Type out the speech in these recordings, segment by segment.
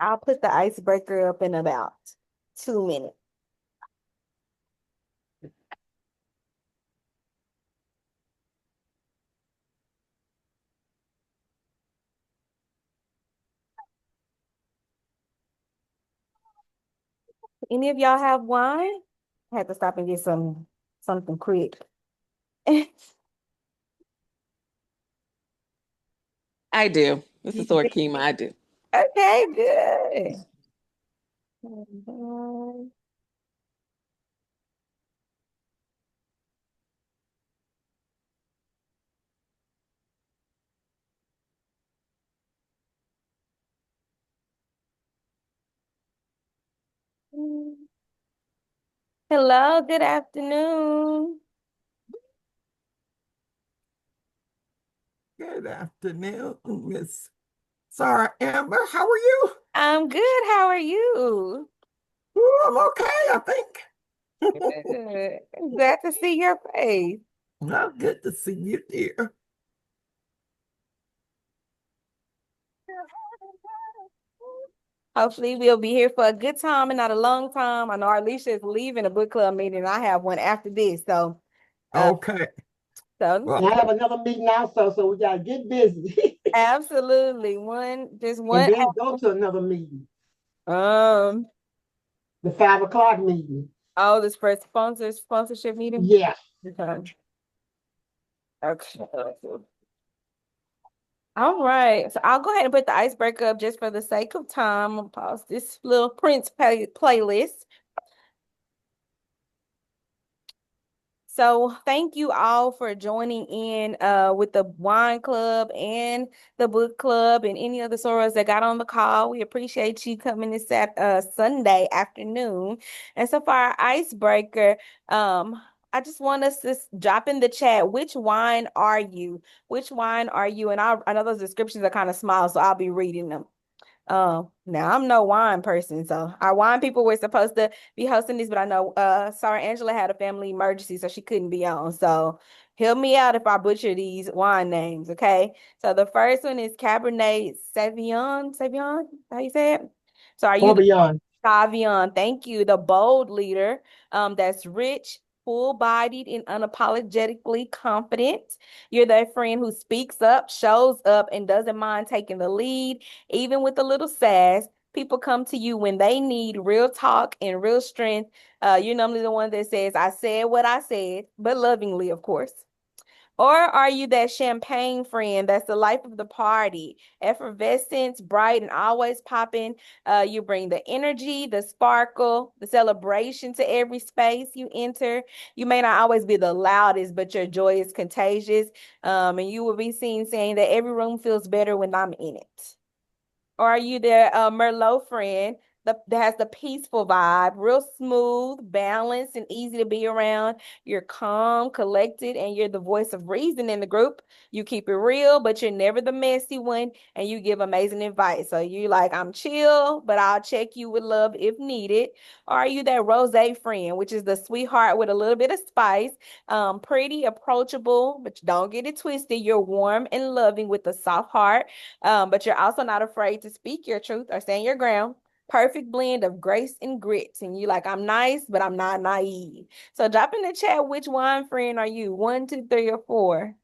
I'll put the icebreaker up in about 2 minutes. Any of y'all have wine? I had to stop and get something quick. I do. This You is Lord do? Kima. I do. Okay, good. Mhm. Hello, good afternoon. Good afternoon, Miss Sarah Amber. How are you? I'm good. How are you? Ooh, I'm okay, I think. Good. Glad to see your face. Well, good to see you, dear. Hopefully, we'll be here for a good time and not a long time. I know Arlisha is leaving a book club meeting, and I have one after this. Uh, Okay. so Well, And I have another meeting also, so we gotta get busy. absolutely just And one. then go to another meeting, Um, the 5 o'clock meeting. oh, this first sponsorship meeting. Yeah. Okay. Okay. All right. So I'll go ahead and put the icebreaker up just for the sake of time. I'll pause this little Prince playlist. So thank you all for joining in with the wine club and the book club and any other sorors that got on the call. We appreciate you coming this Sunday afternoon. And so for our icebreaker, I just want us to drop in the chat, which wine are you? Which wine are you? And I know those descriptions are kind of small, so I'll be reading them. Now I'm no wine person, so our wine people were supposed to be hosting this, but I know Sarah Angela had a family emergency, so she couldn't be on. So help me out if I butcher these wine names, okay? So the first one is Cabernet Sauvignon. Sauvignon, how you say it? So are you Far the beyond. Savion, thank you. The bold leader, that's rich, full-bodied, and unapologetically confident. You're that friend who speaks up, shows up, and doesn't mind taking the lead, even with a little sass. People come to you when they need real talk and real strength. You're normally the one that says, I said what I said, but lovingly, of course. Or are you that champagne friend that's the life of the party? Effervescence, bright and always popping. You bring the energy, the sparkle, the celebration to every space you enter. You may not always be the loudest, but your joy is contagious. And you will be seen saying that every room feels better when I'm in it. Or are you the Merlot friend that has the peaceful vibe, real smooth, balanced, and easy to be around? You're calm, collected, and you're the voice of reason in the group. You keep it real, but you're never the messy one, and you give amazing advice. So you like, I'm chill, but I'll check you with love if needed. Or are you that rosé friend, which is the sweetheart with a little bit of spice, pretty, approachable, but don't get it twisted. You're warm and loving with a soft heart, but you're also not afraid to speak your truth or stand your ground. Perfect blend of grace and grit. And you like, I'm nice, but I'm not naive. So drop in the chat, which wine friend are you? One, two, three, or four?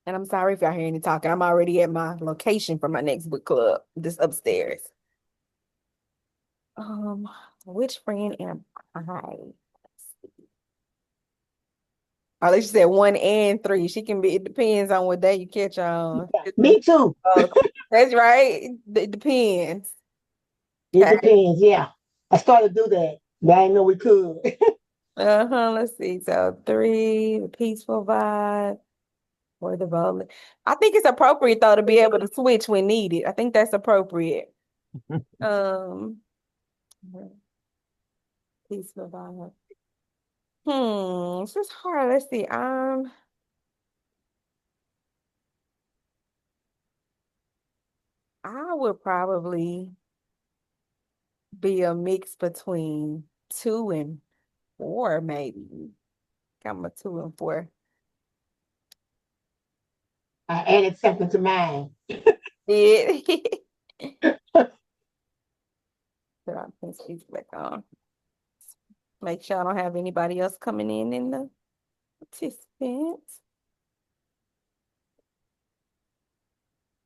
And I'm sorry if y'all hear any talking. I'm already at my location for my next book club, this upstairs. Um, which friend am I? Or at least she said one and three. She can be, it depends on what day you catch on. Me too. Oh, that's right. It depends. It Okay. depends. Yeah. I started to do that, but I didn't know we could. Uh-huh. Let's see. So three, the peaceful vibe or the bold. I think it's appropriate though to be able to switch when needed. I think that's appropriate. Um, peaceful vibe. This is hard. Let's see. I would probably be a mix between 2 and 4, maybe. I'm a 2 and 4. I added something to mine. Yeah. Put our pencils back on. Make sure I don't have anybody else coming in the participants.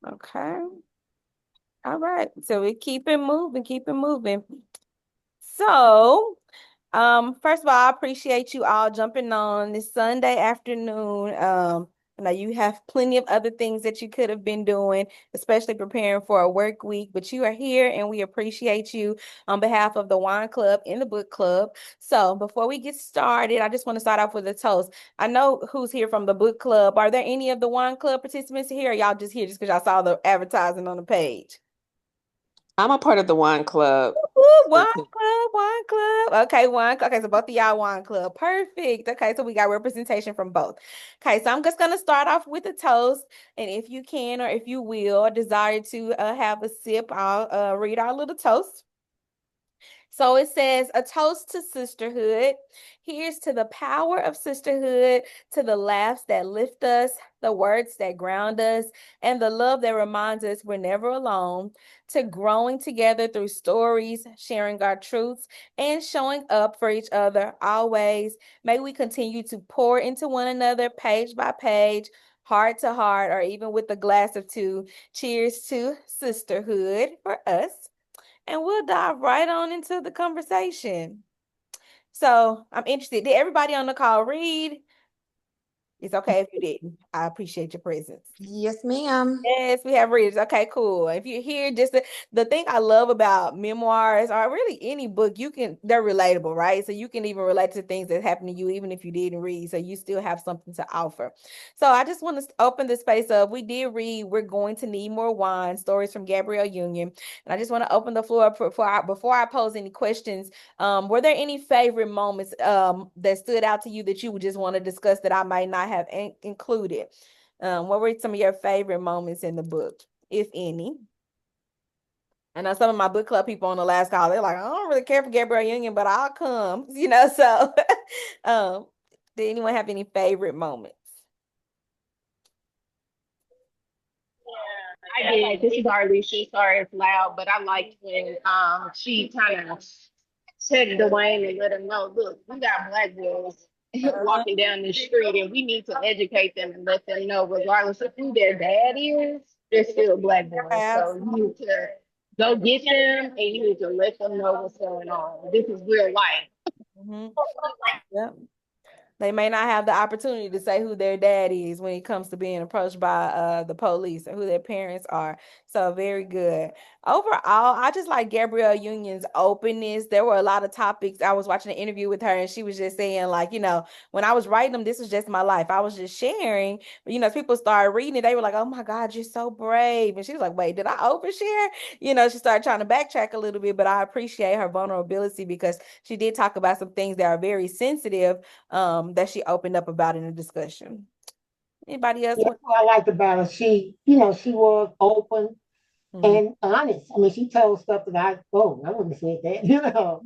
Okay. All right. So we keep it moving, keep it moving. So, first of all, I appreciate you all jumping on this Sunday afternoon. I know you have plenty of other things that you could have been doing, especially preparing for a work week, but you are here and we appreciate you on behalf of the wine club and the book club. So before we get started, I just want to start off with a toast. I know who's here from the book club. Are there any of the wine club participants here? Or y'all just here just because y'all saw the advertising on the page? I'm a part of the wine club. Ooh, wine club, wine club. Okay, okay, so both of y'all wine club. Perfect. Okay, so we got representation from both. Okay, so I'm just gonna start off with a toast. And if you can or if you will desire to have a sip, I'll read our little toast. So it says, a toast to sisterhood. Here's to the power of sisterhood, to the laughs that lift us, the words that ground us, and the love that reminds us we're never alone, to growing together through stories, sharing our truths, and showing up for each other always. May we continue to pour into one another page by page, heart to heart, or even with a glass of two. Cheers to sisterhood for us, and we'll dive right on into the conversation. So I'm interested. Did everybody on the call read? It's okay if you didn't. I appreciate your presence. Yes, ma'am. Yes, we have readers. Okay, cool. If you're here, just the thing I love about memoirs or really any book, they're relatable, right? So you can even relate to things that happen to you, even if you didn't read. So you still have something to offer. So I just want to open the space up. We did read We're Going to Need More Wine, stories from Gabrielle Union. And I just want to open the floor up before I pose any questions. Were there any favorite moments that stood out to you that you would just want to discuss that I might not have included? What were some of your favorite moments in the book, if any? I know some of my book club people on the last call, they're like, I don't really care for Gabrielle Union, but I'll come, so um, did anyone have any favorite moments? I did. This is Arlisha. Sorry it's loud, but I liked when she kind of said to Dwayne and let him know, look, we got black boys walking down the street and we need to educate them and let them know, regardless of who their dad is, they're still black boys. So you need to go get them and you need to let them know what's going on. This is real life. Mm-hmm. Yep. They may not have the opportunity to say who their dad is when it comes to being approached by the police or who their parents are. So very good. Overall, I just like Gabrielle Union's openness. There were a lot of topics. I was watching an interview with her and she was just saying, like, when I was writing them, this was just my life. I was just sharing. But, as people started reading it, they were like, oh my God, you're so brave. And she was like, wait, did I overshare? She started trying to backtrack a little bit, but I appreciate her vulnerability because she did talk about some things that are very sensitive that she opened up about in the discussion. Anybody else? Yeah, what I liked about her, she was open and honest. I mean, she told stuff that I wouldn't have said that,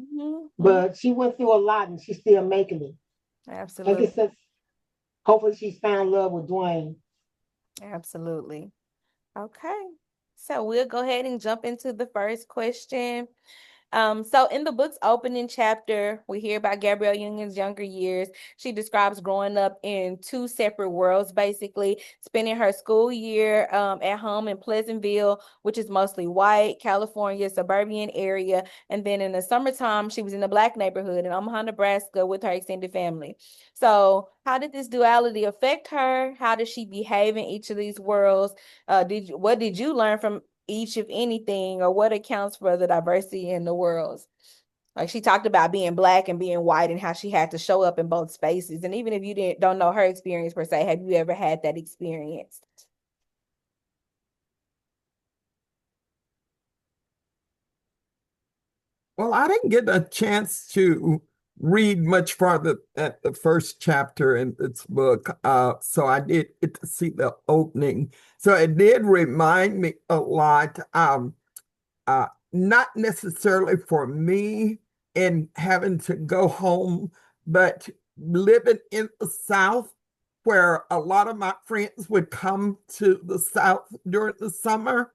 but she went through a lot and she's still making it. Absolutely. Like I said, hopefully she's found love with Dwayne. Absolutely. Okay. So we'll go ahead and jump into the first question. So in the book's opening chapter, we hear about Gabrielle Union's younger years. She describes growing up in two separate worlds, basically spending her school year at home in Pleasantville, which is mostly white, California, suburban area. And then in the summertime, she was in the Black neighborhood in Omaha, Nebraska with her extended family. So how did this duality affect her? How did she behave in each of these worlds? What did you learn from each, if anything, or what accounts for the diversity in the worlds? Like she talked about being Black and being white and how she had to show up in both spaces. And even if you don't know her experience per se, have you ever had that experience? Well, I didn't get a chance to read much farther at the first chapter in this book. So I did get to see the opening. So it did remind me a lot, not necessarily for me in having to go home, but living in the South, where a lot of my friends would come to the South during the summer.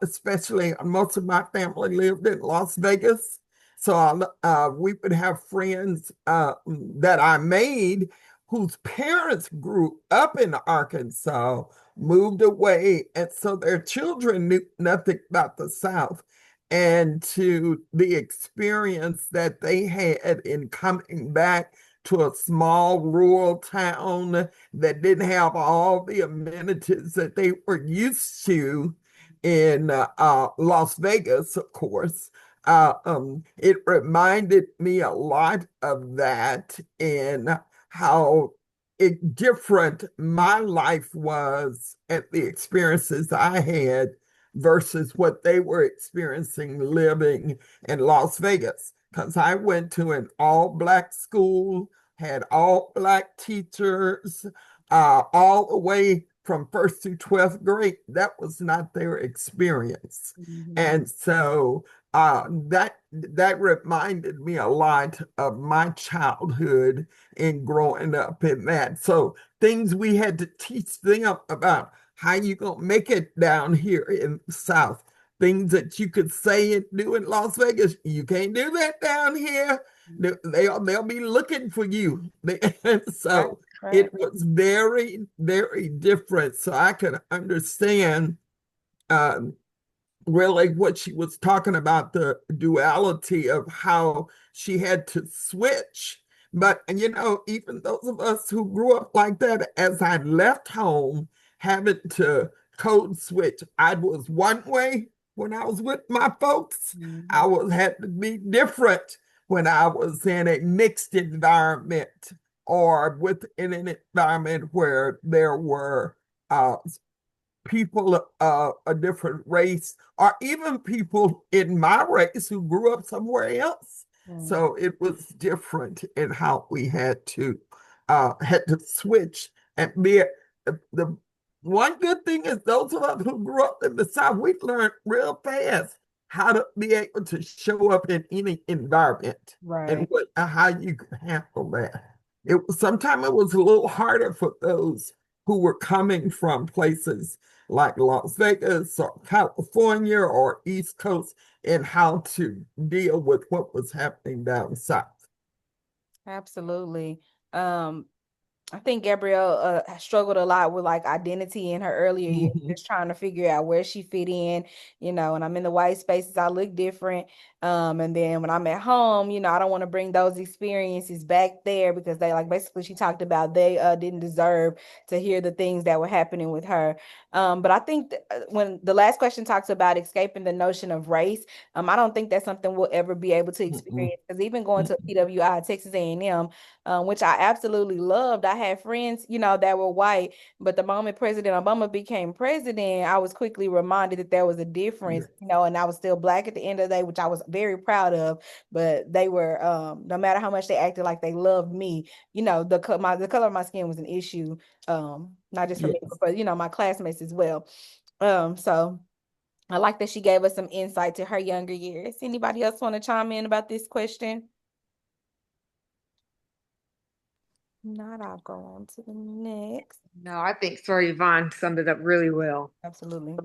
Especially most of my family lived in Las Vegas. So we would have friends that I made whose parents grew up in Arkansas, moved away, and so their children knew nothing about the South. And to the experience that they had in coming back to a small rural town that didn't have all the amenities that they were used to in Las Vegas, of course. It reminded me a lot of that and how different my life was and the experiences I had versus what they were experiencing living in Las Vegas. Because I went to an all-Black school, had all-Black teachers, all the way from first to 12th grade. That was not their experience. And so that reminded me a lot of my childhood and growing up in that. So things we had to teach them about how you gonna make it down here in the South. Things that you could say and do in Las Vegas, you can't do that down here. They'll be looking for you. So it was very, very different. So I could understand really what she was talking about, the duality of how she had to switch. But, even those of us who grew up like that, as I left home, having to code switch, I was one way when I was with my folks. I had to be different when I was in a mixed environment or within an environment where there were people of a different race, or even people in my race who grew up somewhere else. So it was different in how we had to switch and be the one good thing is those of us who grew up in the South, we learned real fast how to be able to show up in any environment and how you can handle that. Sometimes it was a little harder for those who were coming from places like Las Vegas or California or East Coast and how to deal with what was happening down south. Absolutely. I think Gabrielle struggled a lot with like identity in her earlier years, just trying to figure out where she fit in, and I'm in the white spaces, I look different. And then when I'm at home, I don't want to bring those experiences back there because they basically she talked about they didn't deserve to hear the things that were happening with her. But I think when the last question talks about escaping the notion of race, I don't think that's something we'll ever be able to experience because even going to PWI, Texas A&M, which I absolutely loved. I had friends, that were white, but the moment President Obama became president, I was quickly reminded that there was a difference, and I was still Black at the end of the day, which I was very proud of, but they were, no matter how much they acted like they loved me, the color of my skin was an issue, not just for me, but my classmates as well. So I like that she gave us some insight to her younger years. Anybody else want to chime in about this question? Not, I'll go on to the next. No, I think Sir Yvonne summed it up really well. Absolutely.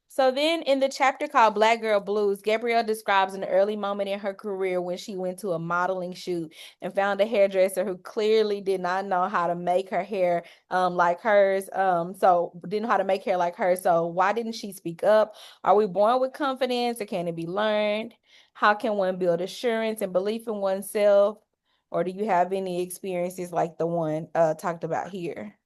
So then in the chapter called Black Girl Blues, Gabrielle describes an early moment in her career when she went to a modeling shoot and found a hairdresser who clearly did not know how to make her hair like hers. So didn't know how to make hair like hers. So why didn't she speak up? Are we born with confidence or can it be learned? How can one build assurance and belief in oneself? Or do you have any experiences like the one talked about here?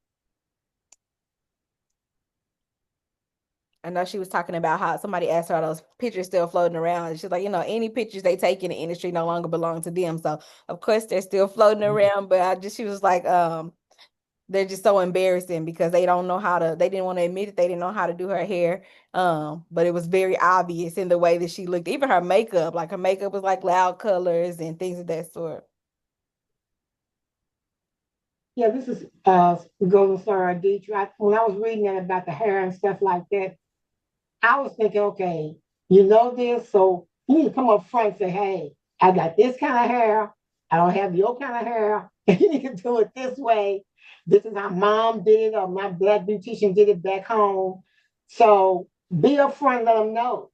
I know she was talking about how somebody asked her are those pictures still floating around. She's like, any pictures they take in the industry no longer belong to them. So of course they're still floating around. But she was like, they're just so embarrassing because they don't know they didn't want to admit that they didn't know how to do her hair. But it was very obvious in the way that she looked. Even her makeup, like her makeup was like loud colors and things of that sort. Yeah, this is Golden Star Deidre. When I was reading that about the hair and stuff like that, I was thinking, okay, you know this, so you need to come up front and say, hey, I got this kind of hair. I don't have your kind of hair. You need to do it this way. This is how mom did it, or my black beautician did it back home. So be upfront, let them know,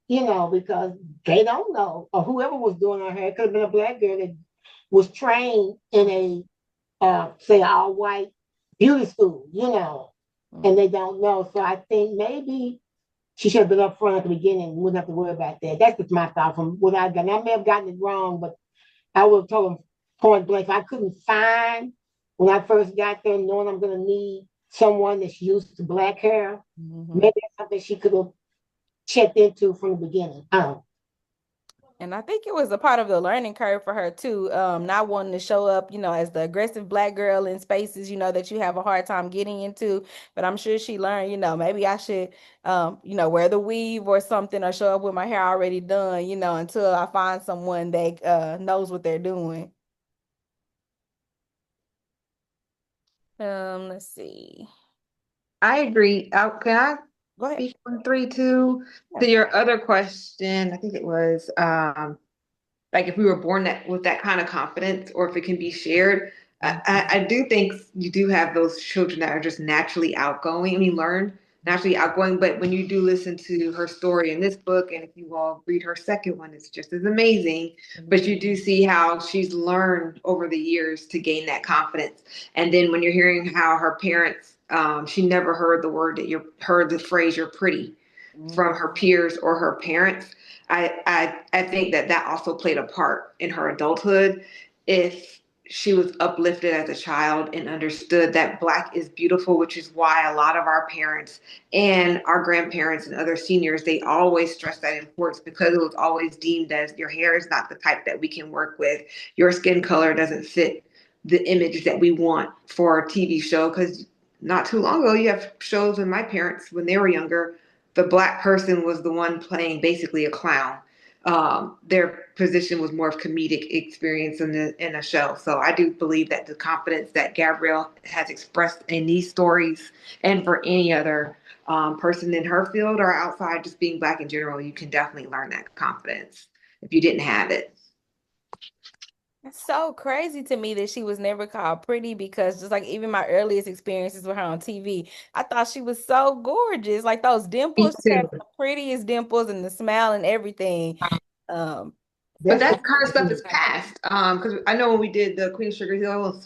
because they don't know, or whoever was doing her hair, it could have been a black girl that was trained in a say all white beauty school, and they don't know. So I think maybe she should have been up front at the beginning. We wouldn't have to worry about that. That's just my thought from what I've done. I may have gotten it wrong, but I would have told them point blank. If I couldn't find when I first got there, knowing I'm going to need someone that's used to black hair, maybe that's something she could have checked into from the beginning. And I think it was a part of the learning curve for her too, not wanting to show up, as the aggressive black girl in spaces, that you have a hard time getting into. But I'm sure she learned, maybe I should, wear the weave or something, or show up with my hair already done, until I find someone that knows what they're doing. Let's see. I agree. Can I Go ahead. speak on 3, 2 to your other question? I think it was like if we were born with that kind of confidence, or if it can be shared. I do think you do have those children that are just naturally outgoing. I mean, learn naturally outgoing. But when you do listen to her story in this book, and if you all read her second one, it's just as amazing. But you do see how she's learned over the years to gain that confidence. And then when you're hearing how her parents, she never heard the phrase "you're pretty" from her peers or her parents. I think that also played a part in her adulthood. If she was uplifted as a child and understood that Black is beautiful, which is why a lot of our parents and our grandparents and other seniors, they always stress that importance, because it was always deemed as your hair is not the type that we can work with. Your skin color doesn't fit the image that we want for our TV show. Because not too long ago, you have shows with my parents when they were younger, the Black person was the one playing basically a clown. Their position was more of comedic experience in a show. So I do believe that the confidence that Gabrielle has expressed in these stories, and for any other person in her field or outside, just being Black in general, you can definitely learn that confidence if you didn't have it. It's so crazy to me that she was never called pretty, because just like even my earliest experiences with her on TV, I thought she was so gorgeous. Like those dimples, she had the prettiest dimples and the smile and everything. But that kind of stuff is past. Because I know when we did the Queen of Sugar Hill,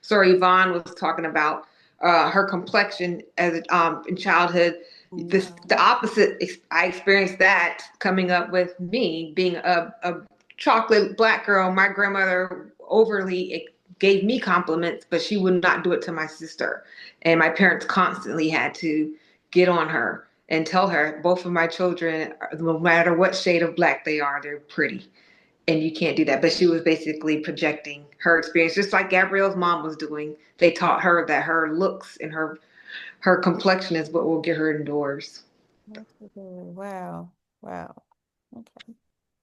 sorry, Yvonne was talking about her complexion as in childhood. The opposite. I experienced that coming up with me being a chocolate Black girl. My grandmother overly gave me compliments, but she would not do it to my sister. And my parents constantly had to get on her and tell her, both of my children, no matter what shade of Black they are, they're pretty. And you can't do that. But she was basically projecting her experience, just like Gabrielle's mom was doing. They taught her that her looks and her complexion is what will get her indoors. Wow. Wow. Okay.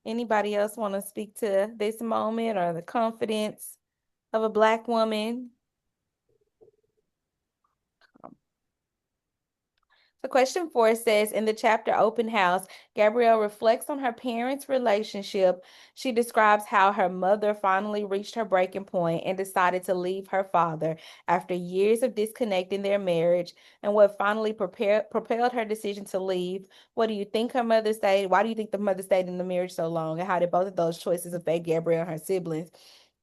Anybody else want to speak to this moment or the confidence of a Black woman? So question 4 says, in the chapter Open House, Gabrielle reflects on her parents' relationship. She describes how her mother finally reached her breaking point and decided to leave her father after years of disconnecting their marriage, and what finally propelled her decision to leave. What do you think her mother stayed? Why do you think the mother stayed in the marriage so long? And how did both of those choices affect Gabrielle and her siblings?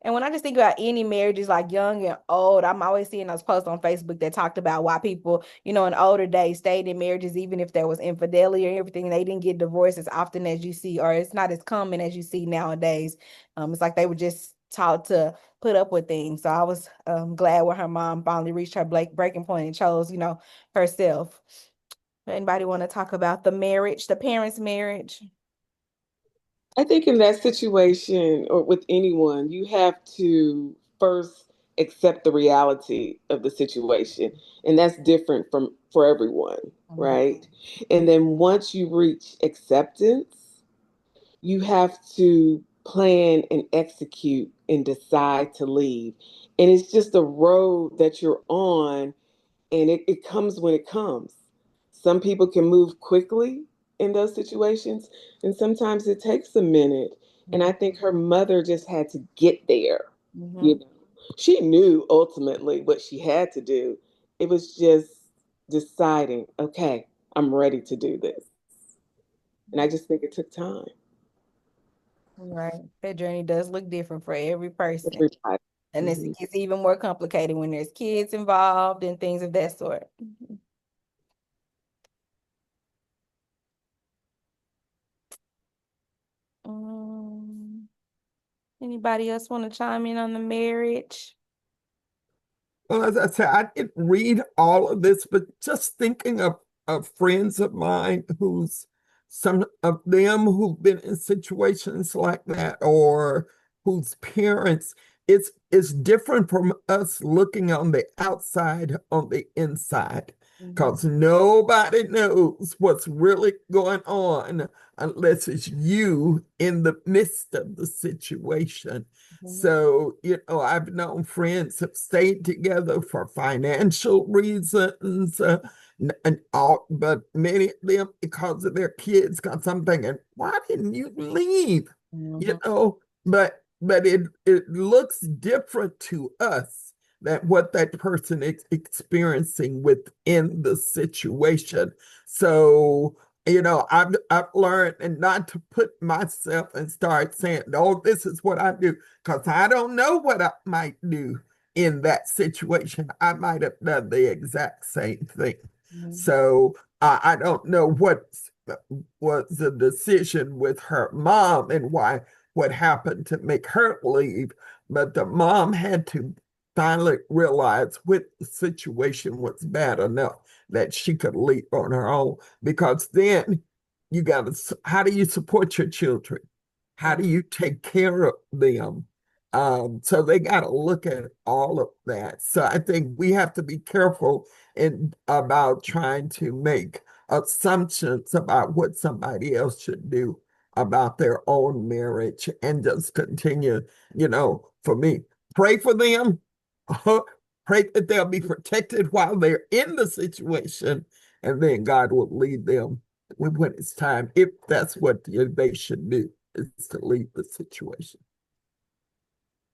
And when I just think about any marriages, like young and old, I'm always seeing those posts on Facebook that talked about why people, in older days stayed in marriages, even if there was infidelity or everything. They didn't get divorced as often as you see, or it's not as common as you see nowadays. It's like they were just taught to put up with things. So I was glad when her mom finally reached her breaking point and chose, herself. Anybody want to talk about the marriage, the parents' marriage? I think in that situation, or with anyone, you have to first accept the reality of the situation. And that's different for everyone, right? And then once you reach acceptance, you have to plan and execute and decide to leave. And it's just a road that you're on, and it comes when it comes. Some people can move quickly in those situations, and sometimes it takes a minute. And I think her mother just had to get there. You know, she knew ultimately what she had to do. It was just deciding, okay, I'm ready to do this. And I just think it took time. Right. That journey does look different for every person. Everybody. And it Mhm. gets even more complicated when there's kids involved and things of that sort. Um, Anybody else want to chime in on the marriage? Well, as I said, I didn't read all of this, but just thinking of friends of mine who's some of them who've been in situations like that, or whose parents, it's different from us looking on the outside, on the inside, because nobody knows what's really going on unless it's you in the midst of the situation. So, I've known friends have stayed together for financial reasons, and all, but many of them because of their kids. Because I'm thinking, why didn't you leave? You know, but it looks different to us than what that person is experiencing within the situation. So, I've learned and not to put myself and start saying, "Oh, this is what I do," because I don't know what I might do in that situation. I might have done the exact same thing. So I don't know what was the decision with her mom and what happened to make her leave, but the mom had to finally realize what the situation was bad enough that she could leave on her own, because then you got to, how do you support your children? How do you take care of them? So they got to look at all of that. So I think we have to be careful about trying to make assumptions about what somebody else should do about their own marriage, and just continue, for me, pray for them, pray that they'll be protected while they're in the situation, and then God will lead them when it's time, if that's what they should do, is to leave the situation.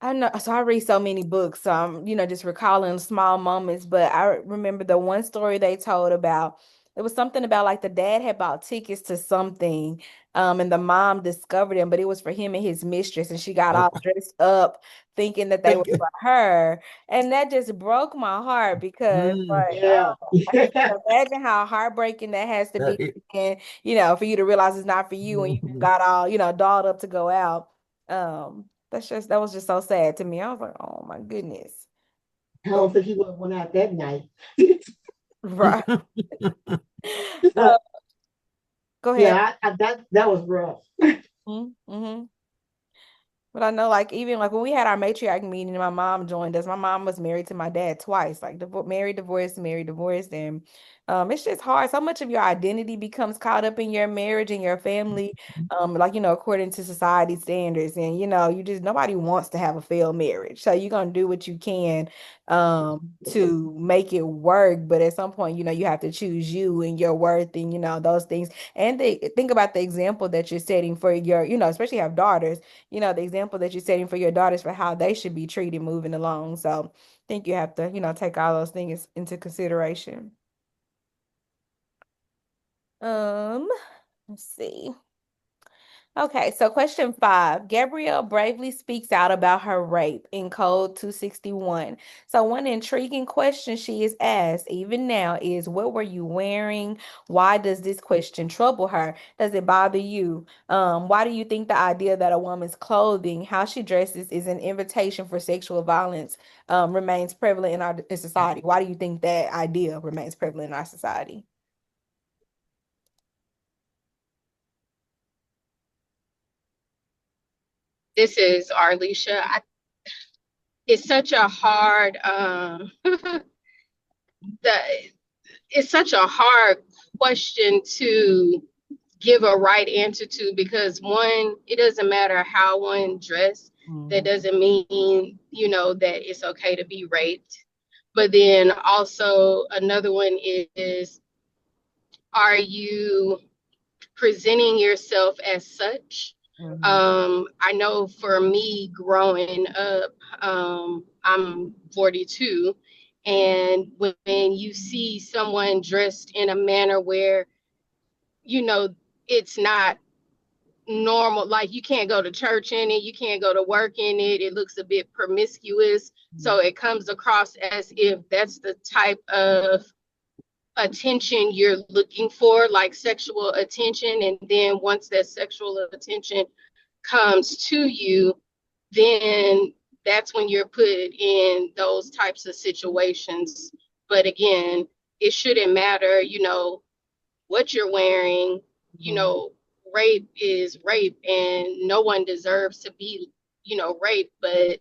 I know, so I read so many books, so I'm, just recalling small moments, but I remember the one story they told about, it was something about like the dad had bought tickets to something, and the mom discovered him, but it was for him and his mistress, and she got Oh, all dressed up thinking that they were thank you. for her. And that just broke my heart because Mm, like, Yeah. I just can imagine how heartbreaking that has to that be, is, and for you to realize it's not for you and you just mhm. got all, dolled up to go out. That was just so sad to me. I was like, oh my goodness. I But don't think he would have went out that night. right. Uh, So, Go ahead. yeah, that was rough. Mm-hmm. But I know, like, even like when we had our matriarch meeting and my mom joined us, my mom was married to my dad twice, like married, divorced, married, divorced. And it's just hard. So much of your identity becomes caught up in your marriage and your family, like, according to society standards. And, you just, nobody wants to have a failed marriage. So you're going to do what you can to make it work. But at some point, you have to choose you and your worth and, those things. And think about the example that you're setting for your, especially have daughters, the example that you're setting for your daughters for how they should be treated moving along. So I think you have to, take all those things into consideration. Um, let's see. Okay, so question 5. Gabrielle bravely speaks out about her rape in Code 261. So one intriguing question she is asked even now is, what were you wearing? Why does this question trouble her? Does it bother you? Why do you think the idea that a woman's clothing, how she dresses, is an invitation for sexual violence, remains prevalent in our in society? Why do you think that idea remains prevalent in our society? This is Arlisha. it's such a hard the it's such a hard question to give a right answer to, because one, it doesn't matter how one dressed. That doesn't mean, that it's okay to be raped. But then also another one is, are you presenting yourself as such? I know for me growing up, I'm 42, and when you see someone dressed in a manner where, you know, it's not normal, like you can't go to church in it, you can't go to work in it, it looks a bit promiscuous. So it comes across as if that's the type of attention you're looking for, like sexual attention. And then once that sexual attention comes to you, then that's when you're put in those types of situations. But again, it shouldn't matter, what you're wearing. Rape is rape, and no one deserves to be, raped. But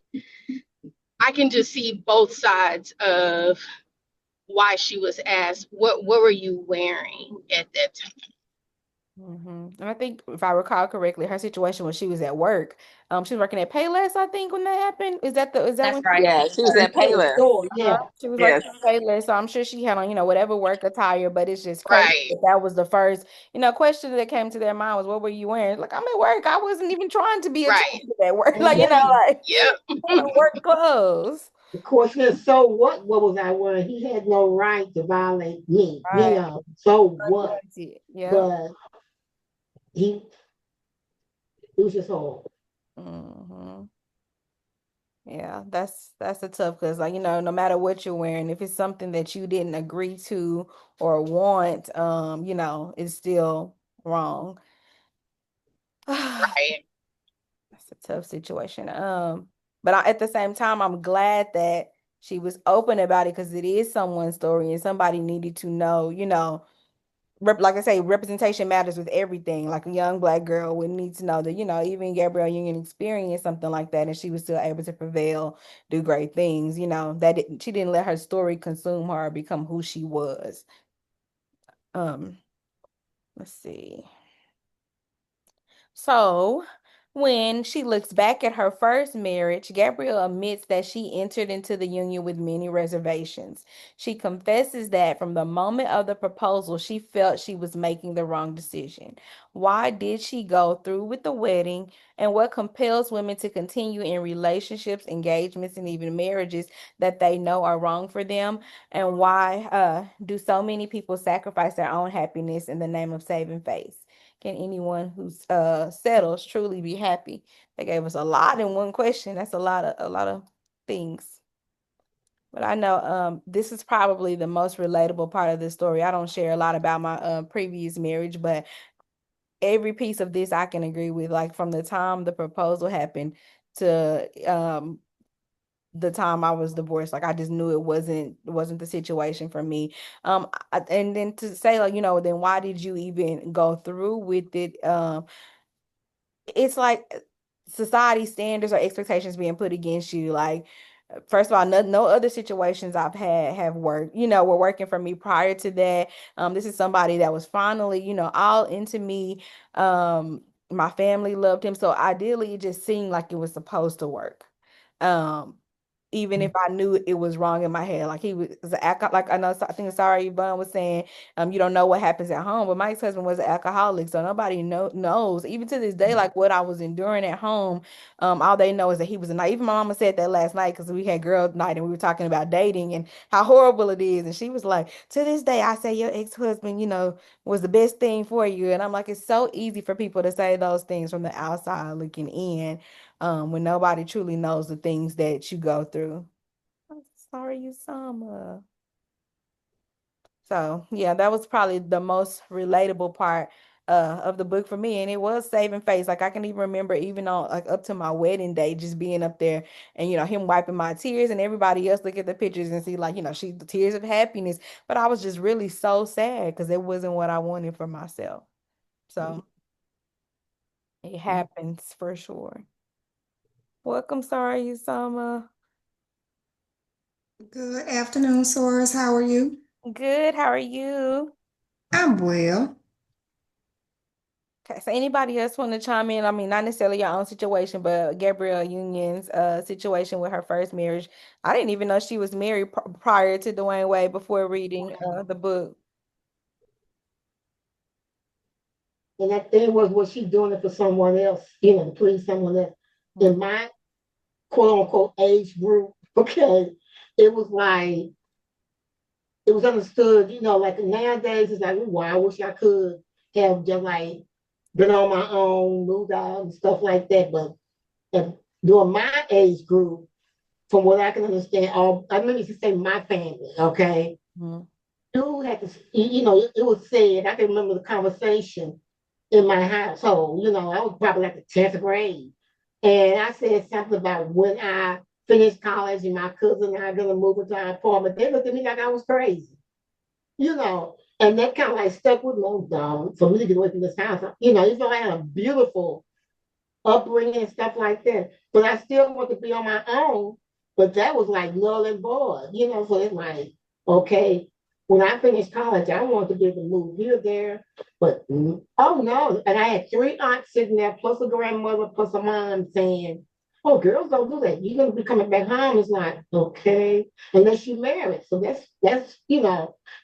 I can just see both sides of why she was asked, what were you wearing at that time? And I think if I recall correctly, her situation was she was at work. She was working at Payless, I think, when that happened. Is that That's when? right. Yeah, she was at Payless. Yeah. She was Yes. working at Payless, so I'm sure she had on, whatever work attire. But it's just crazy Right, that was the first, question that came to their mind was, "What were you wearing?" Like, I'm at work. I wasn't even trying to be right. attractive at work. Like, Yeah. like Yep. work clothes. Of course, so what was I wearing? He had no right to violate me, Right. So what? Yeah. But he it was just horrible. hmm Yeah, that's a tough, because like, no matter what you're wearing, if it's something that you didn't agree to or want, it's still wrong. That's Right. a tough situation. But at the same time, I'm glad that she was open about it, because it is someone's story and somebody needed to know, like I say, representation matters with everything. Like a young Black girl would need to know that, even Gabrielle Union experienced something like that, and she was still able to prevail, do great things, she didn't let her story consume her or become who she was. Um, let's see. So, when she looks back at her first marriage, Gabrielle admits that she entered into the union with many reservations. She confesses that from the moment of the proposal, she felt she was making the wrong decision. Why did she go through with the wedding, and what compels women to continue in relationships, engagements, and even marriages that they know are wrong for them? And why do so many people sacrifice their own happiness in the name of saving face? Can anyone who settles truly be happy? They gave us a lot in one question. That's a lot of things. But I know this is probably the most relatable part of this story. I don't share a lot about my previous marriage, but every piece of this I can agree with. Like from the time the proposal happened to the time I was divorced, like I just knew it wasn't the situation for me. And then to say, like, then why did you even go through with it? It's like society standards or expectations being put against you. Like, first of all, no other situations I've had have worked, were working for me prior to that. This is somebody that was finally, all into me. My family loved him. So ideally, it just seemed like it was supposed to work. Um, even if I knew it was wrong in my head. Like he was an alcohol, like I think Sarah Yvonne was saying, you don't know what happens at home, but my ex-husband was an alcoholic, so nobody knows, even to this day, like what I was enduring at home. All they know is that he was a night. Even my mama said that last night, because we had girls' night and we were talking about dating and how horrible it is, and she was like, to this day, I say your ex-husband, was the best thing for you, and I'm like, it's so easy for people to say those things from the outside looking in, when nobody truly knows the things that you go through. I'm sorry, you Summer. So yeah, that was probably the most relatable part of the book for me. And it was saving face. Like I can even remember, even on like up to my wedding day, just being up there and him wiping my tears, and everybody else look at the pictures and see, like, she the tears of happiness. But I was just really so sad because it wasn't what I wanted for myself. So it happens for sure. Welcome, sorry, you Summer. Good afternoon, Soros. How are you? Good. How are you? I'm well. Okay, so anybody else want to chime in? I mean, not necessarily your own situation, but Gabrielle Union's situation with her first marriage. I didn't even know she was married prior to Dwayne Wade before reading the book. And that thing was she doing it for someone else, to please someone else. In my quote unquote age group, okay, it was like it was understood, like nowadays it's like, wow, I wish I could have just like been on my own, moved out and stuff like that. But if, during my age group, from what I can understand, all I mean, if you say my family, okay, Mhm. you had to, it was said. I can remember the conversation in my household. I was probably like the 10th grade, and I said something about when I finished college and my cousin and I gonna move into our apartment. They looked at me like I was crazy, and that kind of like stuck with me. Oh, dog, for me to get away from this house, even though I had a beautiful upbringing and stuff like that. But I still want to be on my own. But that was like null and void, So it's like, okay, when I finished college, I wanted to be able to move here, there. But oh no. And I had three aunts sitting there, plus a grandmother, plus a mom saying, oh, girls don't do that. You're gonna be coming back home. It's like, okay, unless you married. So that's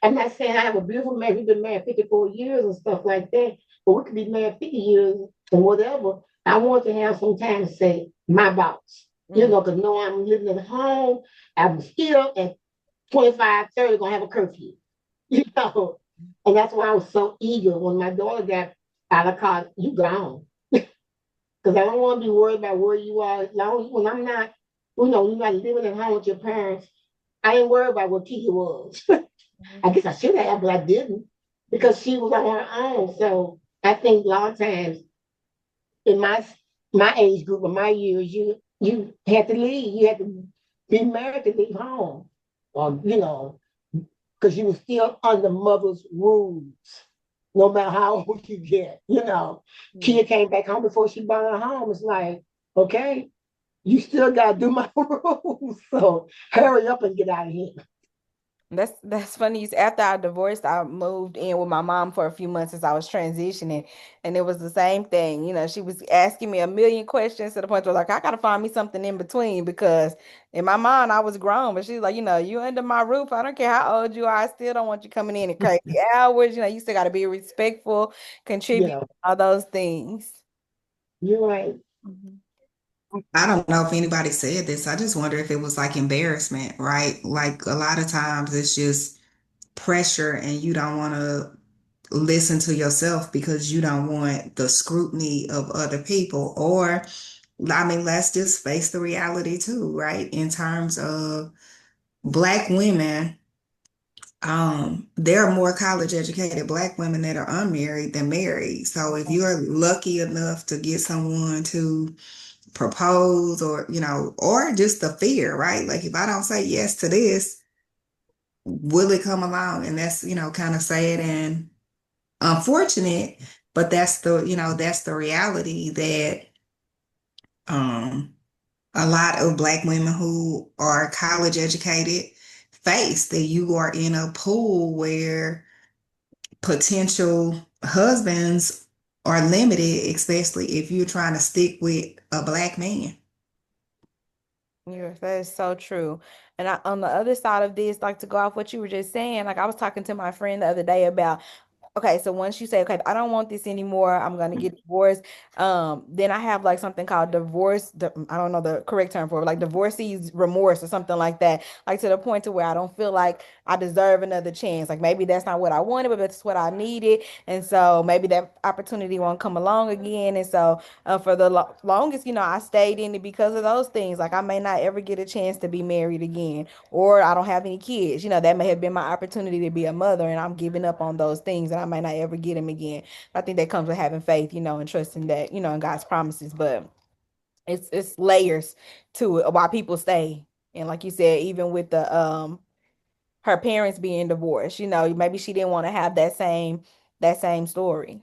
I'm not saying I have a beautiful marriage. We've been married 54 years and stuff like that, but we could be married 50 years or whatever. I want to have some time to say my boss, because no, I'm living at home. I'm still at 25, 30, gonna have a curfew, you know. And that's why I was so eager when my daughter got out of college, you gone. Because I don't want to be worried about where you are. As long as when I'm not, you're not living at home with your parents, I ain't worried about what Kiki was. I guess I should have, but I didn't because she was on her own. So I think a lot of times in my age group of my years, you had to leave. You had to be married to leave home, or because you were still under mother's rules. No matter how old you get, Kia came back home before she bought her home. It's like, okay, you still gotta do my rules. So hurry up and get out of here. That's funny. After I divorced, I moved in with my mom for a few months as I was transitioning, and it was the same thing. She was asking me a million questions to the point where like I gotta find me something in between because in my mind I was grown, but she's like, you under my roof. I don't care how old you are. I still don't want you coming in at crazy hours. You still gotta be respectful, contribute, Yeah, all those things. you're right. Mhm. I don't know if anybody said this. I just wonder if it was like embarrassment, right? Like a lot of times it's just pressure and you don't want to listen to yourself because you don't want the scrutiny of other people. Or, I mean, let's just face the reality too, right? In terms of Black women, there are more college educated Black women that are unmarried than married. So if you're lucky enough to get someone to propose or just the fear, right? Like if I don't say yes to this, will it come along? And that's, kind of sad and unfortunate, but that's the reality that um a lot of Black women who are college educated face, that you are in a pool where potential husbands are limited, especially if you're trying to stick with a Black man. Yes, that is so true. And on the other side of this, like to go off what you were just saying, like I was talking to my friend the other day about, okay, so once you say, okay, I don't want this anymore, I'm gonna get divorced. Then I have like something called I don't know the correct term for it, like divorcee's remorse or something like that. Like to the point to where I don't feel like I deserve another chance. Like maybe that's not what I wanted, but that's what I needed. And so maybe that opportunity won't come along again. And so for the longest, I stayed in it because of those things. Like I may not ever get a chance to be married again, or I don't have any kids. That may have been my opportunity to be a mother, and I'm giving up on those things, and I might not ever get them again. I think that comes with having faith, and trusting that, in God's promises. But it's layers to it why people stay. And like you said, even with the her parents being divorced, maybe she didn't want to have that same story.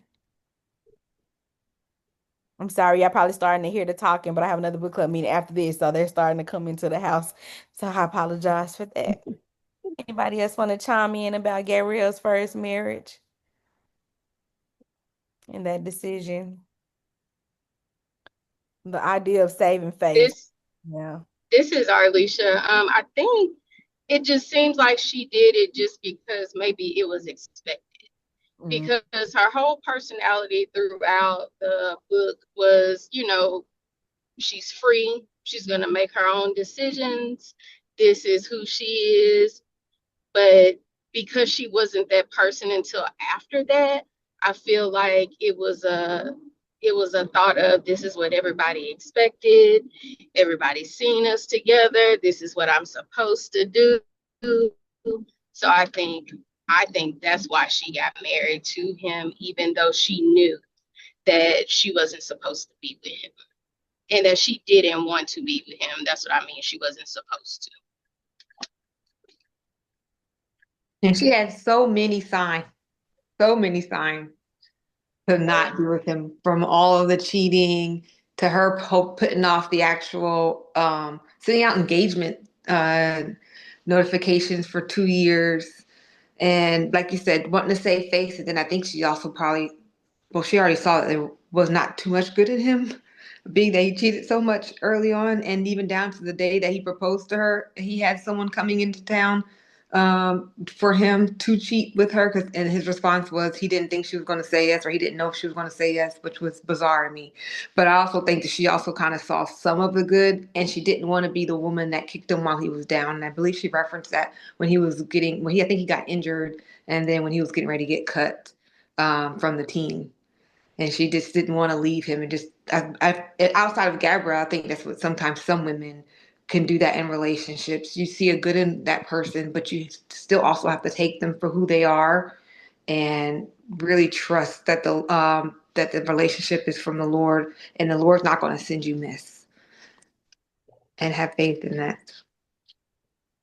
I'm sorry, y'all probably starting to hear the talking, but I have another book club meeting after this, so they're starting to come into the house. So I apologize for that. Anybody else want to chime in about Gabrielle's first marriage and that decision? The idea of saving face. This Yeah. this is Arlisha. I think it just seems like she did it just because maybe it was expected. Mm. Because her whole personality throughout the book was, she's free. She's gonna make her own decisions. This is who she is. But because she wasn't that person until after that, I feel like it was a thought of this is what everybody expected. Everybody's seen us together. This is what I'm supposed to do. So I think that's why she got married to him, even though she knew that she wasn't supposed to be with him and that she didn't want to be with him. That's what I mean. She wasn't supposed to. And she had so many signs to not be with him, from all of the cheating to her putting off the actual sending out engagement notifications for 2 years. And like you said, wanting to save face. And then I think she also probably, well, she already saw that there was not too much good in him, being that he cheated so much early on, and even down to the day that he proposed to her, he had someone coming into town for him to cheat with her. And his response was he didn't think she was going to say yes, or he didn't know if she was going to say yes, which was bizarre to me. But I also think that she also kind of saw some of the good, and she didn't want to be the woman that kicked him while he was down. And I believe she referenced that when he was I think he got injured, and then when he was getting ready to get cut from the team, and she just didn't want to leave him. And just outside of Gabrielle, I think that's what sometimes some women can do that in relationships. You see a good in that person, but you still also have to take them for who they are, and really trust that the relationship is from the Lord, and the Lord's not going to send you mess, and have faith in that.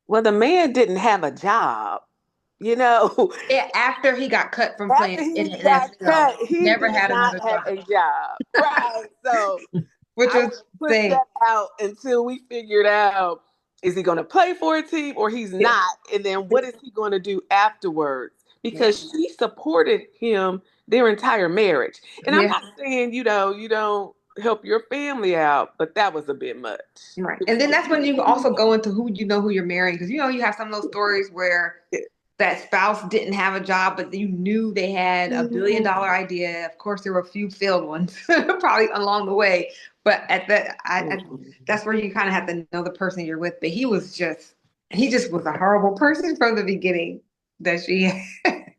Well, the man didn't have a job, you know. Yeah, after he got cut from After playing in he the got NFL, cut, he never did had not another have job, a job. Right. So which I was would put insane. that out until we figured out, is he going to play for a team or he's Yeah. not? And then what is he going to do afterwards? Yeah. Because she supported him their entire marriage. And I'm Yeah. not saying, you don't help your family out, but that was a bit much. Right. And then that's when you also go into who you're marrying. Because you have some of those stories where that spouse didn't have a job, but you knew they had a $1 billion idea. Of course, there were a few failed ones probably along the way. But that's where you kind of have to know the person you're with. But he just was a horrible person from the beginning that she had.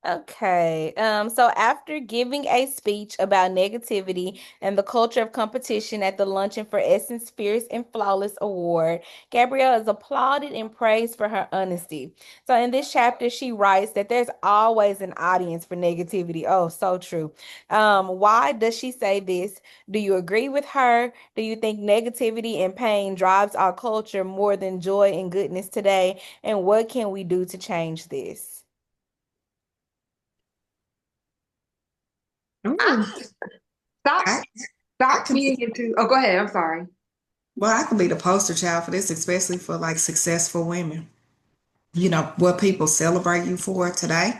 Okay. So after giving a speech about negativity and the culture of competition at the Luncheon for Essence Fierce and Flawless Award, Gabrielle is applauded and praised for her honesty. So in this chapter, she writes that there's always an audience for negativity. Oh, so true. Why does she say this? Do you agree with her? Do you think negativity and pain drives our culture more than joy and goodness today? And what can we do to change this? Ooh. Stop, I, I stop can, being into. Oh, go ahead. I'm sorry. well, I can be the poster child for this, especially for like successful women. You know, what people celebrate you for today,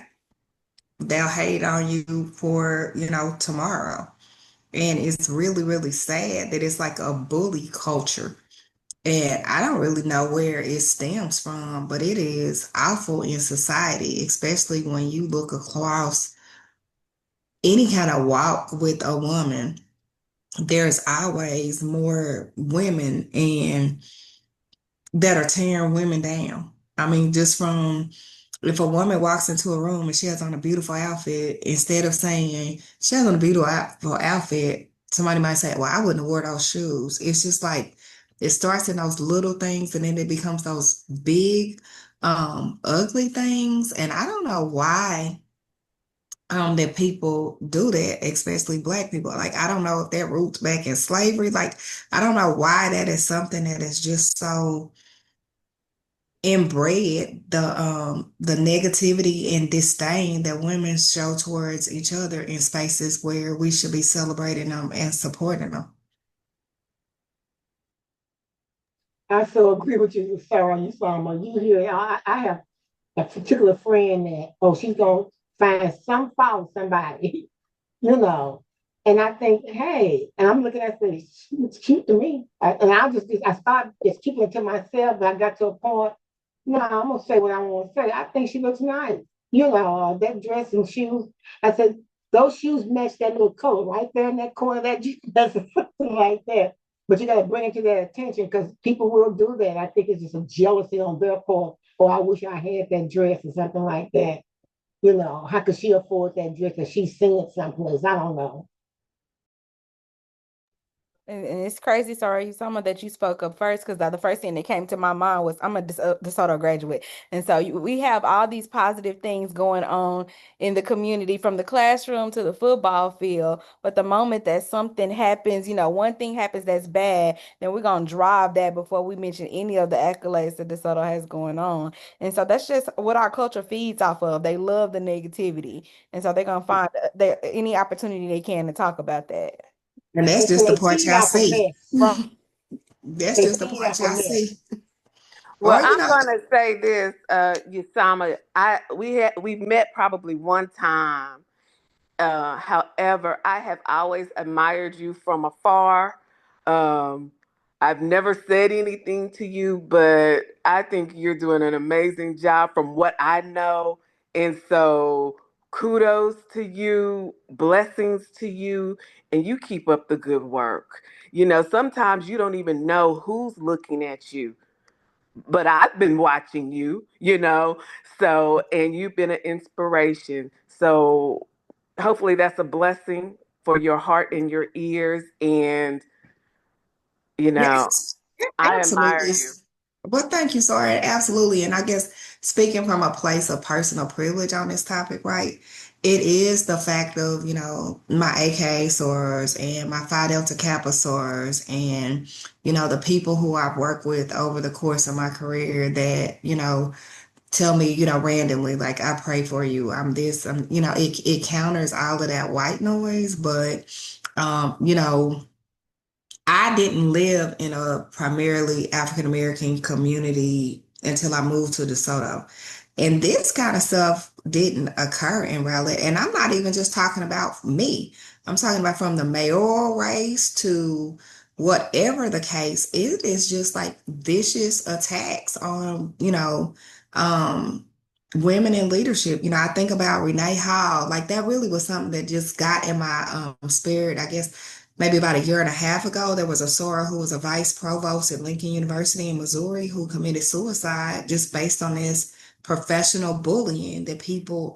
they'll hate on you for, tomorrow. And it's really, really sad that it's like a bully culture. And I don't really know where it stems from, but it is awful in society, especially when you look across any kind of walk with a woman. There's always more women and that are tearing women down. I mean, just from if a woman walks into a room and she has on a beautiful outfit, instead of saying she has on a beautiful outfit, somebody might say, "Well, I wouldn't have wore those shoes." It's just like it starts in those little things and then it becomes those big, ugly things. And I don't know why that people do that, especially Black people. Like, I don't know if that roots back in slavery. Like, I don't know why that is something that is just so inbred the negativity and disdain that women show towards each other in spaces where we should be celebrating them and supporting them. I so agree with you, Sarah. You saw you hear. I have a particular friend that she's gonna find some fault with somebody, you know. And I think, hey, and I'm looking at this, it's cute to me. I started just keeping it to myself, but I got to a point, no, I'm gonna say what I want to say. I think she looks nice. You know, that dress and shoes. I said, those shoes match that little color right there in that corner of that jeans, something like that. But you got to bring it to their attention because people will do that. I think it's just a jealousy on their part. Oh, I wish I had that dress or something like that. You know, how could she afford that dress if she's seen it someplace? I don't know. And it's crazy, sorry, Summer, that you spoke up first, because the first thing that came to my mind was I'm a DeSoto graduate. And so we have all these positive things going on in the community from the classroom to the football field. But the moment that something happens, one thing happens that's bad, then we're going to drive that before we mention any of the accolades that DeSoto has going on. And so that's just what our culture feeds off of. They love the negativity. And so they're going to find any opportunity they can to talk about that. And that's just the They part feed y'all off of see. mess. That's They just the feed part off of y'all mess. see. Well, Or, I'm gonna say this, Yusama. We met probably one time. However, I have always admired you from afar. Um, I've never said anything to you, but I think you're doing an amazing job from what I know. And so kudos to you, blessings to you, and you keep up the good work. Sometimes you don't even know who's looking at you, but I've been watching you. So, and you've been an inspiration. So, hopefully, that's a blessing for your heart and your ears. And, you know, yes, I admire absolutely. you. Well, thank you, Sorry. Absolutely. And I guess speaking from a place of personal privilege on this topic, right? It is the fact of, my AKA sorors and my Phi Delta Kappa sorors and, the people who I've worked with over the course of my career that, tell me, randomly, like, I pray for you. I'm this, it counters all of that white noise, but, I didn't live in a primarily African American community until I moved to DeSoto. And this kind of stuff didn't occur in Raleigh. And I'm not even just talking about me. I'm talking about from the mayoral race to whatever the case. It is just like vicious attacks on, um, women in leadership. I think about Renee Hall. Like that really was something that just got in my spirit, I guess maybe about a year and a half ago. There was a soror who was a vice provost at Lincoln University in Missouri who committed suicide just based on this professional bullying that people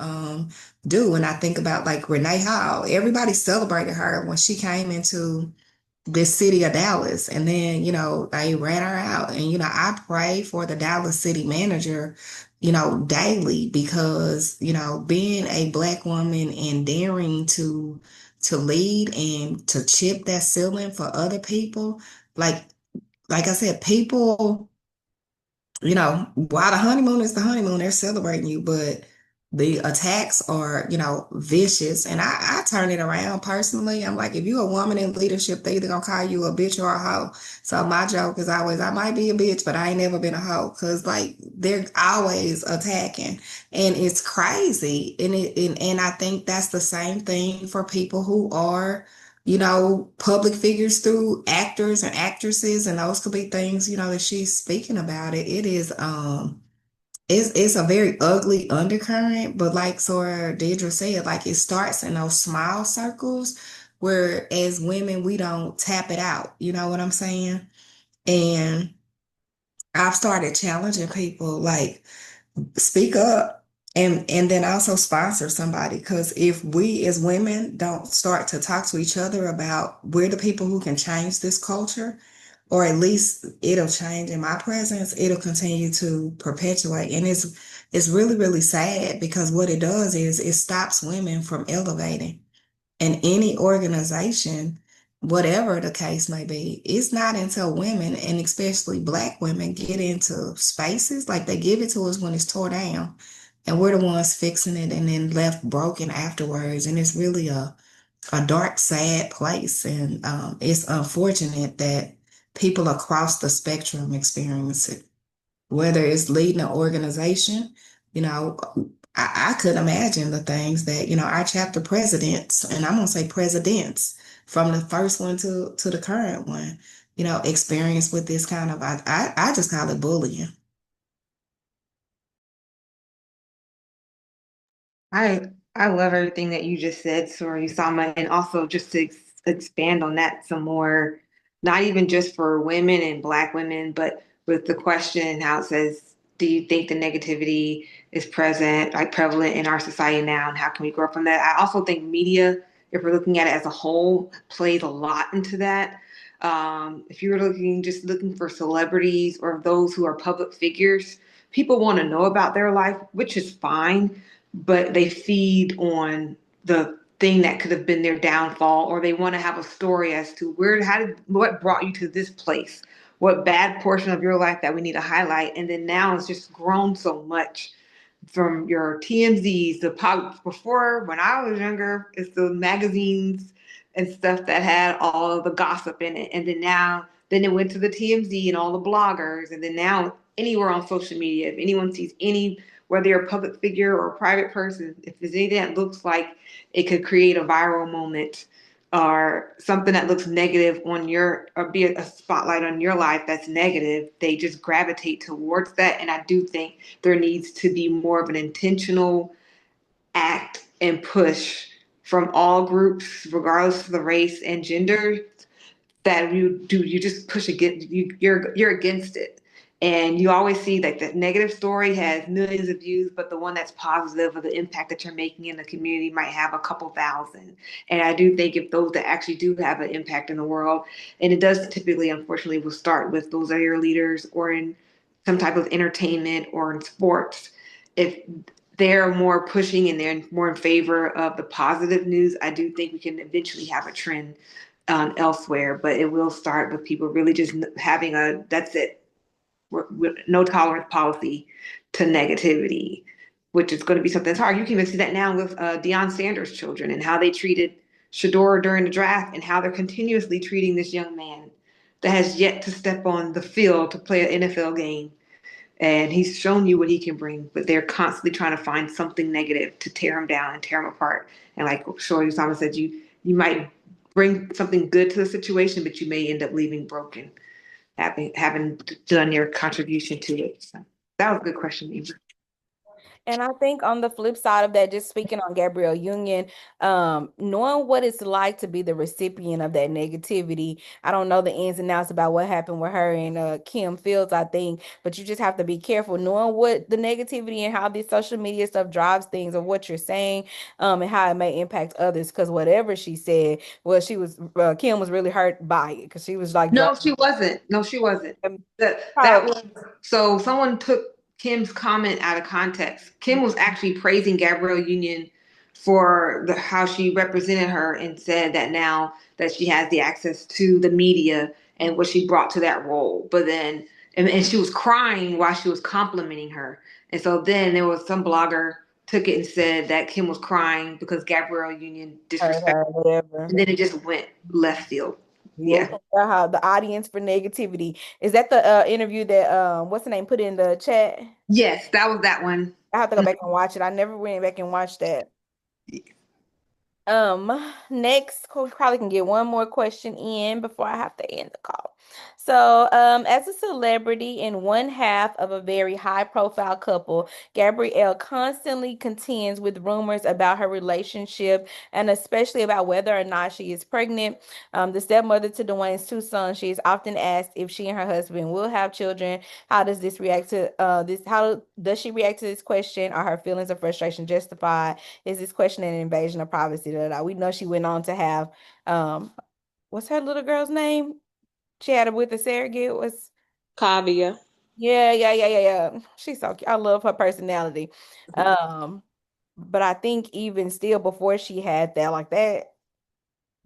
do. And I think about like Renee Hall. Everybody celebrated her when she came into this city of Dallas. And then, they ran her out. And, I pray for the Dallas city manager, daily because, being a Black woman and daring to lead and to chip that ceiling for other people, like I said, people, while the honeymoon is the honeymoon, they're celebrating you, but the attacks are, vicious. And I turn it around personally. I'm like, if you're a woman in leadership, they either gonna call you a bitch or a hoe. So my joke is always, I might be a bitch, but I ain't never been a hoe. Cause like they're always attacking. And it's crazy. And I think that's the same thing for people who are public figures through actors and actresses, and those could be things, that she's speaking about it. It is it's a very ugly undercurrent, but like Sora Deidre said, like it starts in those small circles where as women we don't tap it out. You know what I'm saying? And I've started challenging people like speak up and then also sponsor somebody, because if we as women don't start to talk to each other about we're the people who can change this culture, or at least it'll change in my presence, it'll continue to perpetuate. And it's really really sad, because what it does is it stops women from elevating. And any organization whatever the case may be. It's not until women, and especially Black women, get into spaces like they give it to us when it's tore down, and we're the ones fixing it and then left broken afterwards. And it's really a dark, sad place. And it's unfortunate that people across the spectrum experience it, whether it's leading an organization. You know, I could imagine the things that, our chapter presidents, and I'm gonna say presidents, from the first one to the current one, experience with this kind of, I just call it bullying. I love everything that you just said, Sori Sama, and also just to expand on that some more, not even just for women and Black women, but with the question how it says, do you think the negativity is present, like prevalent in our society now, and how can we grow from that? I also think media, if we're looking at it as a whole, plays a lot into that. If you're just looking for celebrities or those who are public figures, people want to know about their life, which is fine, but they feed on the thing that could have been their downfall, or they want to have a story as to what brought you to this place, what bad portion of your life that we need to highlight. And then now it's just grown so much from your TMZs, before when I was younger, it's the magazines and stuff that had all of the gossip in it. And then it went to the TMZ and all the bloggers. And then now anywhere on social media, if anyone sees whether you're a public figure or a private person, if there's anything that looks like it could create a viral moment or something that looks negative or be a spotlight on your life that's negative, they just gravitate towards that. And I do think there needs to be more of an intentional act and push from all groups, regardless of the race and gender, that you just push against you're against it. And you always see that the negative story has millions of views, but the one that's positive or the impact that you're making in the community might have a couple thousand. And I do think if those that actually do have an impact in the world, and it does typically, unfortunately, will start with those are your leaders or in some type of entertainment or in sports, if they're more pushing and they're more in favor of the positive news, I do think we can eventually have a trend elsewhere, but it will start with people really just having that's it, no tolerance policy to negativity, which is going to be something that's hard. You can even see that now with Deion Sanders' children and how they treated Shador during the draft and how they're continuously treating this young man that has yet to step on the field to play an NFL game. And he's shown you what he can bring, but they're constantly trying to find something negative to tear him down and tear him apart. And like Shorty Sama said, you might bring something good to the situation, but you may end up leaving broken, having done your contribution to it. So that was a good question, Eva. And I think on the flip side of that, just speaking on Gabrielle Union, knowing what it's like to be the recipient of that negativity. I don't know the ins and outs about what happened with her and Kim Fields, I think, but you just have to be careful knowing what the negativity and how this social media stuff drives things or what you're saying, and how it may impact others. Because whatever she said, well, Kim was really hurt by it because she was like, No, she wasn't. No, she wasn't. That was so someone took Kim's comment out of context. Kim was actually praising Gabrielle Union for how she represented her and said that now that she has the access to the media and what she brought to that role. But then, and she was crying while she was complimenting her. And so then there was some blogger took it and said that Kim was crying because Gabrielle Union disrespected her, whatever. and then it just went left field. Yeah. How the audience for negativity. Is that the interview that what's the name put in the chat? Yes, that was that one. I have to go back and watch it. I never went back and watched that. Next, we probably can get one more question in before I have to end the call. So, as a celebrity and one half of a very high-profile couple, Gabrielle constantly contends with rumors about her relationship and especially about whether or not she is pregnant. The stepmother to Dwayne's two sons, she is often asked if she and her husband will have children. How does this react to this? How does she react to this question? Are her feelings of frustration justified? Is this question an invasion of privacy? We know she went on to have what's her little girl's name? She had it with a surrogate. Was Kavia. Yeah. She's so cute. I love her personality. But I think even still before she had that, like that,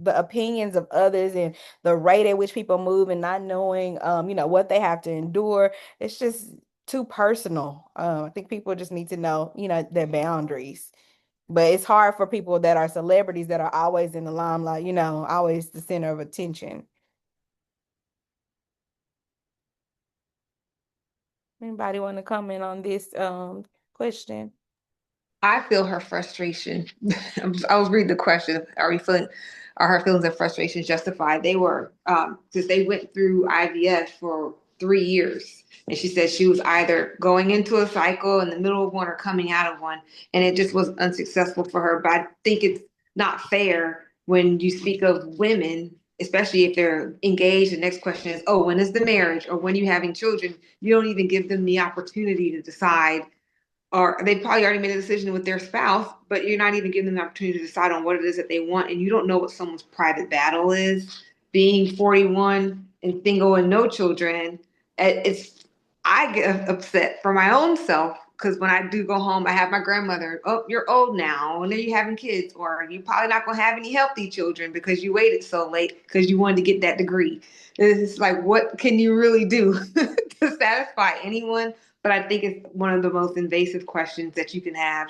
the opinions of others and the rate at which people move and not knowing what they have to endure. It's just too personal. I think people just need to know, their boundaries. But it's hard for people that are celebrities that are always in the limelight, always the center of attention. Anybody want to comment on this question? I feel her frustration. I was reading the question. Are her feelings of frustration justified? They were, because they went through IVF for 3 years. And she said she was either going into a cycle in the middle of one or coming out of one. And it just was unsuccessful for her. But I think it's not fair when you speak of women, especially if they're engaged. The next question is, oh, when is the marriage? Or when are you having children? You don't even give them the opportunity to decide, or they probably already made a decision with their spouse, but you're not even giving them the opportunity to decide on what it is that they want. And you don't know what someone's private battle is. Being 41 and single and no children, I get upset for my own self because when I do go home, I have my grandmother, oh, you're old now. When are you having kids? Or you're probably not going to have any healthy children because you waited so late because you wanted to get that degree. It's like, what can you really do to satisfy anyone? But I think it's one of the most invasive questions that you can have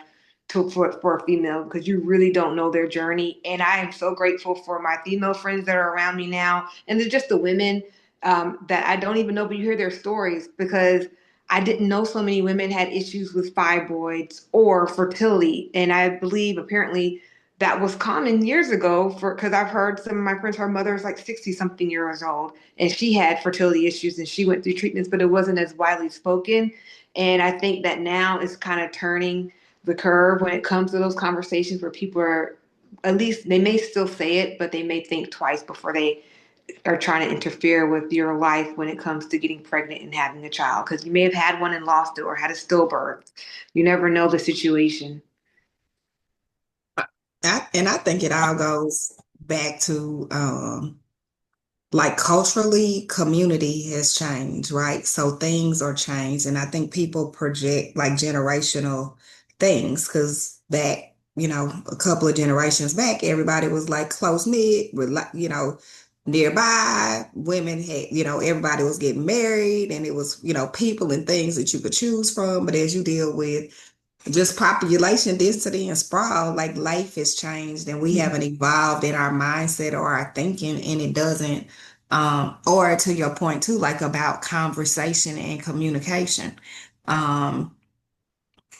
for a female because you really don't know their journey. And I am so grateful for my female friends that are around me now, and they're just the women that I don't even know, but you hear their stories because I didn't know so many women had issues with fibroids or fertility, and I believe apparently that was common years ago because I've heard some of my friends, her mother is like 60 something years old and she had fertility issues and she went through treatments, but it wasn't as widely spoken. And I think that now is kind of turning the curve when it comes to those conversations where people are, at least they may still say it, but they may think twice before they are trying to interfere with your life when it comes to getting pregnant and having a child. Because you may have had one and lost it or had a stillbirth. You never know the situation. I think it all goes back to like culturally, community has changed, right? So things are changed, and I think people project like generational things because back, a couple of generations back, everybody was like close knit, with like, nearby. Women had, everybody was getting married, and it was, people and things that you could choose from. But as you deal with just population density and sprawl, like life has changed and we haven't evolved in our mindset or our thinking, and it doesn't, or to your point too, like about conversation and communication. Um,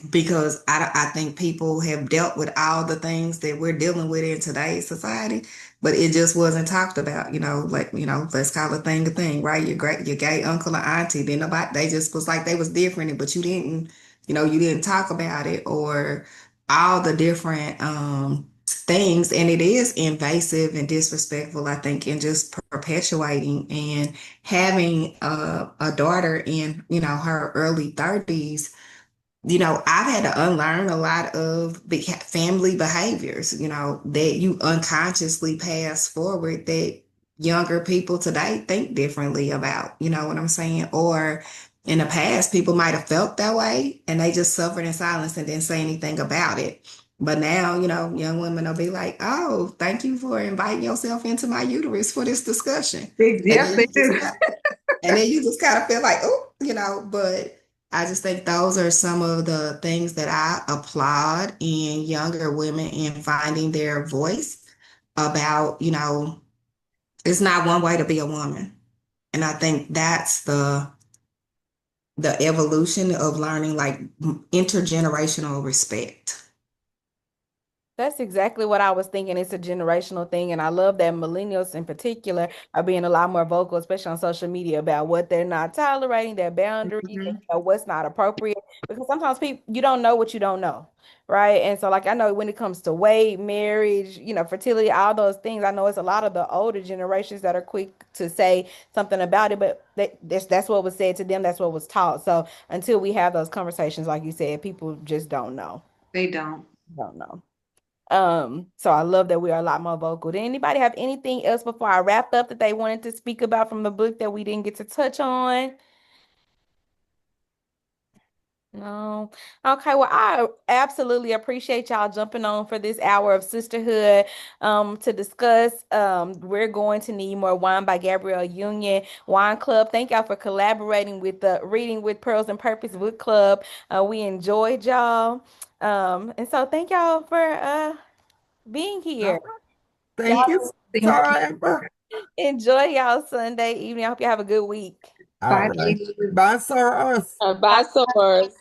because I think people have dealt with all the things that we're dealing with in today's society, but it just wasn't talked about, like, let's call a thing, right? Your gay uncle or auntie, then nobody, they just was like, they was different, but you didn't talk about it, or all the different, things. And it is invasive and disrespectful, I think, and just perpetuating. And having a daughter in, her early 30s, I've had to unlearn a lot of family behaviors, that you unconsciously pass forward that younger people today think differently about, you know what I'm saying? Or in the past, people might have felt that way and they just suffered in silence and didn't say anything about it. But now, young women will be like, oh, thank you for inviting yourself into my uterus for this discussion. And Yes, then they you just do. and then you just kind of feel like, oh, but I just think those are some of the things that I applaud in younger women in finding their voice about, it's not one way to be a woman. And I think that's the evolution of learning like intergenerational respect. That's exactly what I was thinking. It's a generational thing. And I love that millennials in particular are being a lot more vocal, especially on social media, about what they're not tolerating, their boundaries, and, Mhm. what's not appropriate. Because sometimes people, you don't know what you don't know. Right. And so, like, I know when it comes to weight, marriage, fertility, all those things, I know it's a lot of the older generations that are quick to say something about it, but that's what was said to them. That's what was taught. So until we have those conversations, like you said, people just don't know. They don't. Don't know. So I love that we are a lot more vocal. Did anybody have anything else before I wrap up that they wanted to speak about from the book that we didn't get to touch on? No. Okay, well, I absolutely appreciate y'all jumping on for this hour of sisterhood to discuss. We're going to need more wine by Gabrielle Union Wine Club. Thank y'all for collaborating with the Reading with Pearls and Purpose Book Club. We enjoyed y'all. And so thank y'all for being here. Thank you, Thank Sarah you. Amber. Enjoy y'all Sunday evening. I hope you have a good week. All Bye, right. ladies. Bye, Sarah. Bye, Source.